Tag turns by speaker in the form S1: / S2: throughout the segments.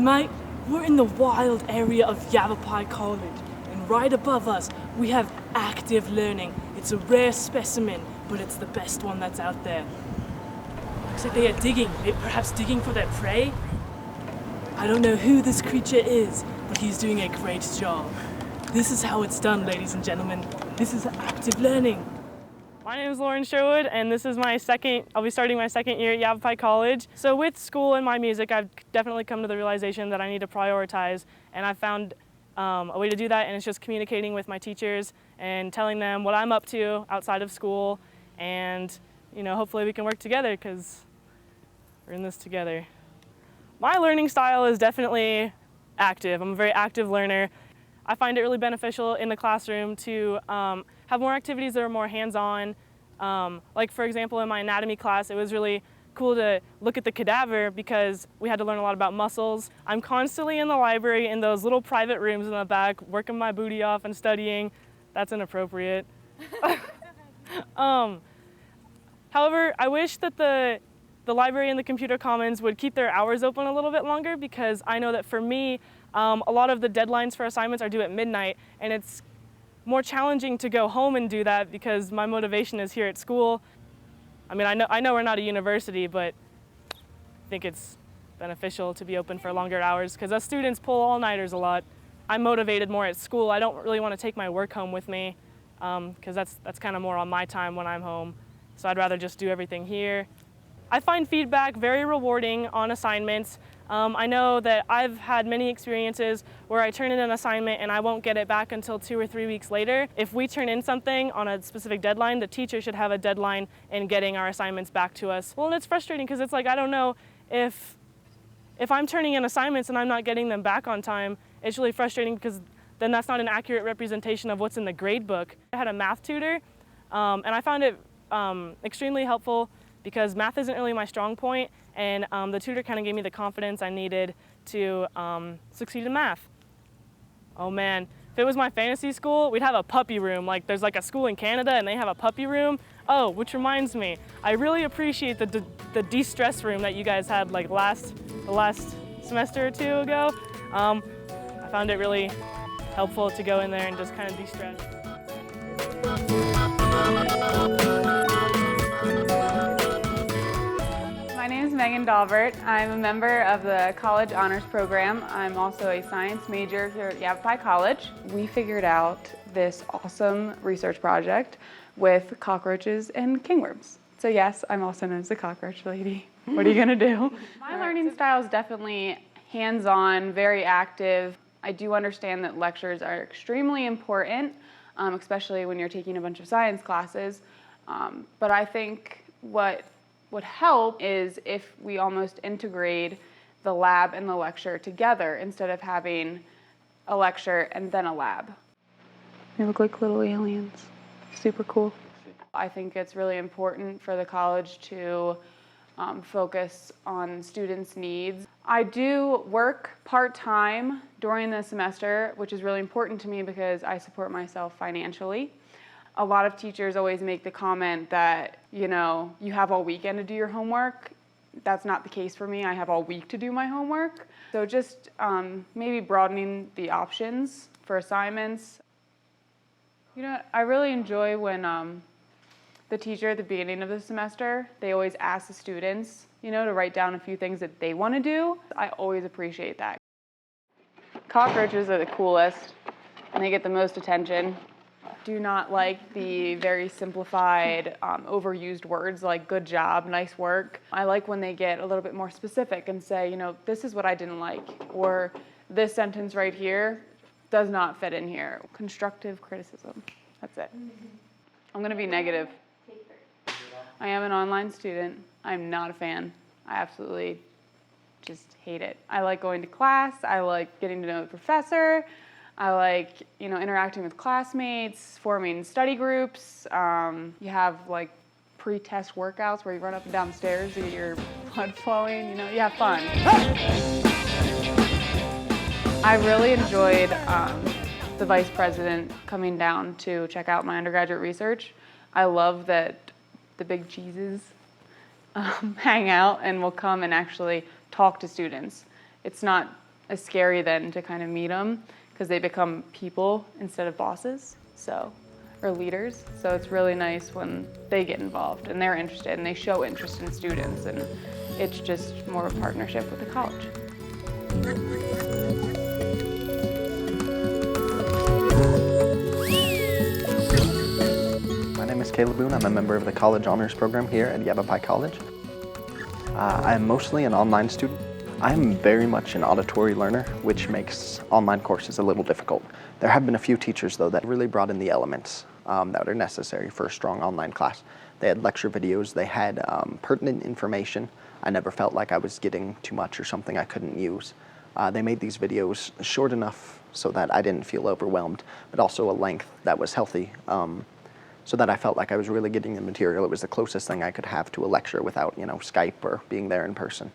S1: mate, we're in the wild area of Yavapai College, and right above us we have active learning. It's a rare specimen, but it's the best one that's out there. Looks like they are digging, perhaps digging for their prey? I don't know who this creature is, but he's doing a great job. This is how it's done, ladies and gentlemen. This is active learning.
S2: My name is Sherwood, and this is I'll be starting my second year at Yavapai College. So with school and my music, I've definitely come to the realization that I need to prioritize, and I've found a way to do that, and it's just communicating with my teachers and telling them what I'm up to outside of school, and hopefully we can work together because we're in this together. My learning style is definitely active. I'm a very active learner. I find it really beneficial in the classroom to have more activities that are more hands-on. Like for example, in my anatomy class, it was really cool to look at the cadaver because we had to learn a lot about muscles. I'm constantly in the library in those little private rooms in the back, working my booty off and studying. That's inappropriate. However, I wish that the library and the computer commons would keep their hours open a little bit longer because I know that for me, a lot of the deadlines for assignments are due at midnight, and it's more challenging to go home and do that because my motivation is here at school. I mean, I know we're not a university, but I think it's beneficial to be open for longer hours because us students pull all-nighters a lot. I'm motivated more at school. I don't really want to take my work home with me because that's kind of more on my time when I'm home. So I'd rather just do everything here. I find feedback very rewarding on assignments. I know that I've had many experiences where I turn in an assignment and I won't get it back until 2 or 3 weeks later. If we turn in something on a specific deadline, the teacher should have a deadline in getting our assignments back to us. Well, and it's frustrating because it's like, I don't know if I'm turning in assignments and I'm not getting them back on time, it's really frustrating because then that's not an accurate representation of what's in the grade book. I had a math tutor and I found it extremely helpful because math isn't really my strong point, and the tutor kind of gave me the confidence I needed to succeed in math. Oh man, if it was my fantasy school, we'd have a puppy room. Like there's like a school in Canada and they have a puppy room. Oh, which reminds me, I really appreciate the de-stress room that you guys had like the last semester or two ago. I found it really helpful to go in there and just kind of de-stress.
S3: My name is Dalbert. I'm a member of the College Honors Program. I'm also a science major here at Yavapai College. We figured out this awesome research project with cockroaches and kingworms. So yes, I'm also known as the cockroach lady. What are you gonna do? My learning style is definitely hands-on, very active. I do understand that lectures are extremely important, especially when you're taking a bunch of science classes. But I think what would help is if we almost integrate the lab and the lecture together instead of having a lecture and then a lab. They look like little aliens. Super cool. I think it's really important for the college to focus on students' needs. I do work part-time during the semester, which is really important to me because I support myself financially. A lot of teachers always make the comment that, you have all weekend to do your homework. That's not the case for me. I have all week to do my homework. So just maybe broadening the options for assignments. I really enjoy when the teacher at the beginning of the semester, they always ask the students, to write down a few things that they want to do. I always appreciate that. Cockroaches are the coolest, and they get the most attention. Do not like the very simplified, overused words like good job, nice work. I like when they get a little bit more specific and say, this is what I didn't like, or this sentence right here does not fit in here. Constructive criticism, that's it. I'm gonna be negative. I am an online student. I'm not a fan. I absolutely just hate it. I like going to class. I like getting to know the professor. I like, interacting with classmates, forming study groups. You have like pre-test workouts where you run up and down the stairs to get your blood flowing. You have fun. I really enjoyed the vice president coming down to check out my undergraduate research. I love that the big cheeses hang out and will come and actually talk to students. It's not scary then to kind of meet them because they become people instead of bosses, or leaders. So it's really nice when they get involved and they're interested and they show interest in students, and it's just more of a partnership with the college.
S4: My name is Caleb Boone. I'm a member of the College Honors Program here at Yavapai College. I'm mostly an online student. I'm very much an auditory learner, which makes online courses a little difficult. There have been a few teachers, though, that really brought in the elements that are necessary for a strong online class. They had lecture videos, they had pertinent information. I never felt like I was getting too much or something I couldn't use. They made these videos short enough so that I didn't feel overwhelmed, but also a length that was healthy, so that I felt like I was really getting the material. It was the closest thing I could have to a lecture without, Skype or being there in person.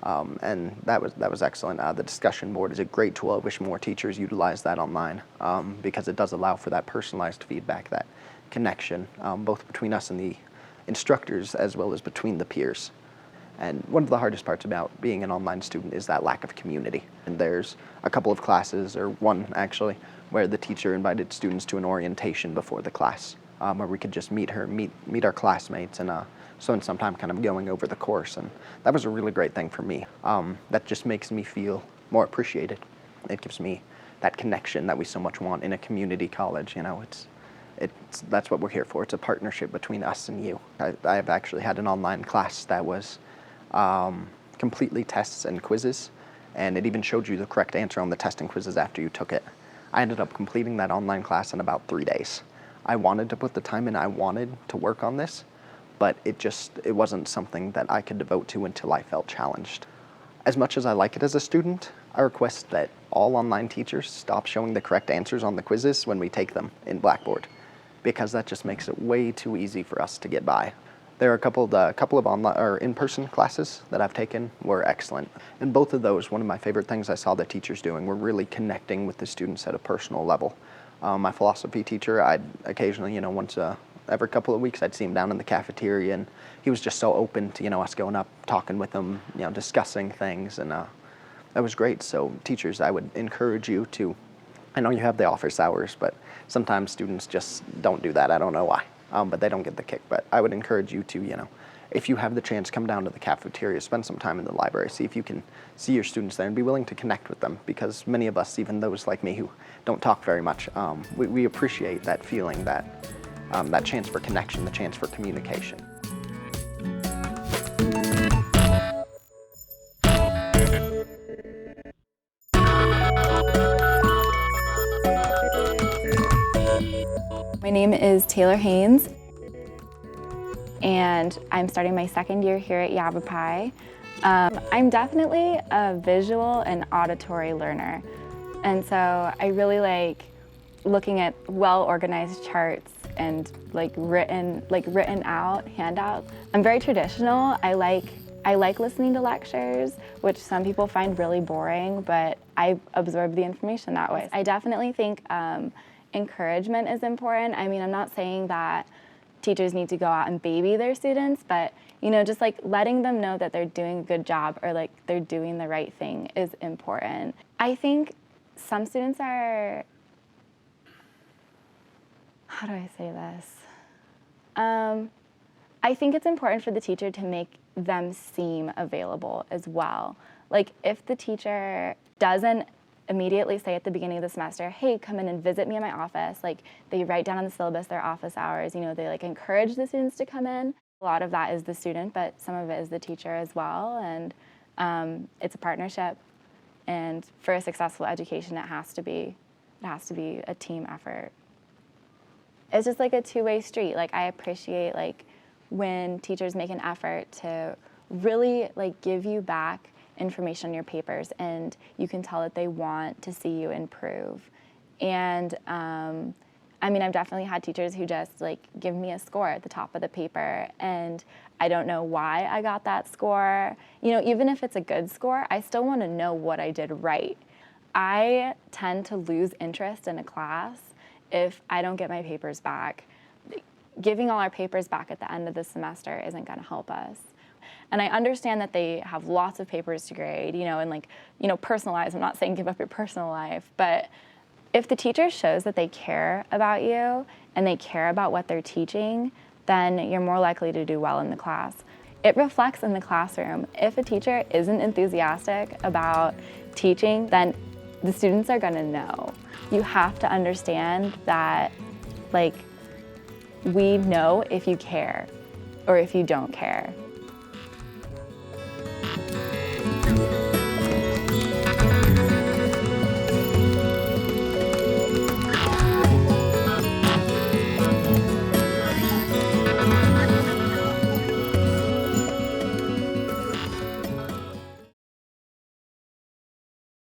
S4: And that was excellent. The discussion board is a great tool. I wish more teachers utilize that online because it does allow for that personalized feedback, that connection, both between us and the instructors as well as between the peers. And one of the hardest parts about being an online student is that lack of community. And there's a couple of classes, or one actually, where the teacher invited students to an orientation before the class, where we could just meet our classmates and spend some time kind of going over the course. And that was a really great thing for me. That just makes me feel more appreciated. It gives me that connection that we so much want in a community college. That's what we're here for. It's a partnership between us and you. I've actually had an online class that was completely tests and quizzes, and it even showed you the correct answer on the test and quizzes after you took it. I ended up completing that online class in about 3 days. I wanted to put the time in, I wanted to work on this, but it wasn't something that I could devote to until I felt challenged. As much as I like it as a student, I request that all online teachers stop showing the correct answers on the quizzes when we take them in Blackboard, because that just makes it way too easy for us to get by. There are a couple of online or in-person classes that I've taken were excellent. And both of those, one of my favorite things I saw the teachers doing were really connecting with the students at a personal level. My philosophy teacher, I'd occasionally, once every couple of weeks, I'd see him down in the cafeteria, and he was just so open to, us going up, talking with him, discussing things, and that was great. So teachers, I would encourage you to, I know you have the office hours, but sometimes students just don't do that. I don't know why, but they don't get the kick. But I would encourage you to, if you have the chance, come down to the cafeteria, spend some time in the library, see if you can see your students there and be willing to connect with them, because many of us, even those like me who don't talk very much, we appreciate that feeling, that chance for connection, the chance for communication.
S5: My name is Taylor Haynes, and I'm starting my second year here at Yavapai. I'm definitely a visual and auditory learner, and so I really like looking at well-organized charts and written out handouts. I'm very traditional. I like listening to lectures, which some people find really boring, but I absorb the information that way. I definitely think encouragement is important. I mean, I'm not saying that teachers need to go out and baby their students, but just like letting them know that they're doing a good job or like they're doing the right thing is important. I think some students are, how do I say this? I think it's important for the teacher to make them seem available as well. Like if the teacher doesn't immediately say at the beginning of the semester, hey, come in and visit me in my office, like they write down on the syllabus their office hours, they like encourage the students to come in. A lot of that is the student, but some of it is the teacher as well, and it's a partnership. And for a successful education, it has to be a team effort. It's just like a two-way street. Like I appreciate like when teachers make an effort to really like give you back information on your papers, and you can tell that they want to see you improve. And I mean, I've definitely had teachers who just like give me a score at the top of the paper, and I don't know why I got that score. Even if it's a good score, I still want to know what I did right. I tend to lose interest in a class if I don't get my papers back. Giving all our papers back at the end of the semester isn't going to help us. And I understand that they have lots of papers to grade, and like, personal lives. I'm not saying give up your personal life, but if the teacher shows that they care about you and they care about what they're teaching, then you're more likely to do well in the class. It reflects in the classroom. If a teacher isn't enthusiastic about teaching, then the students are gonna know. You have to understand that, like, we know if you care or if you don't care.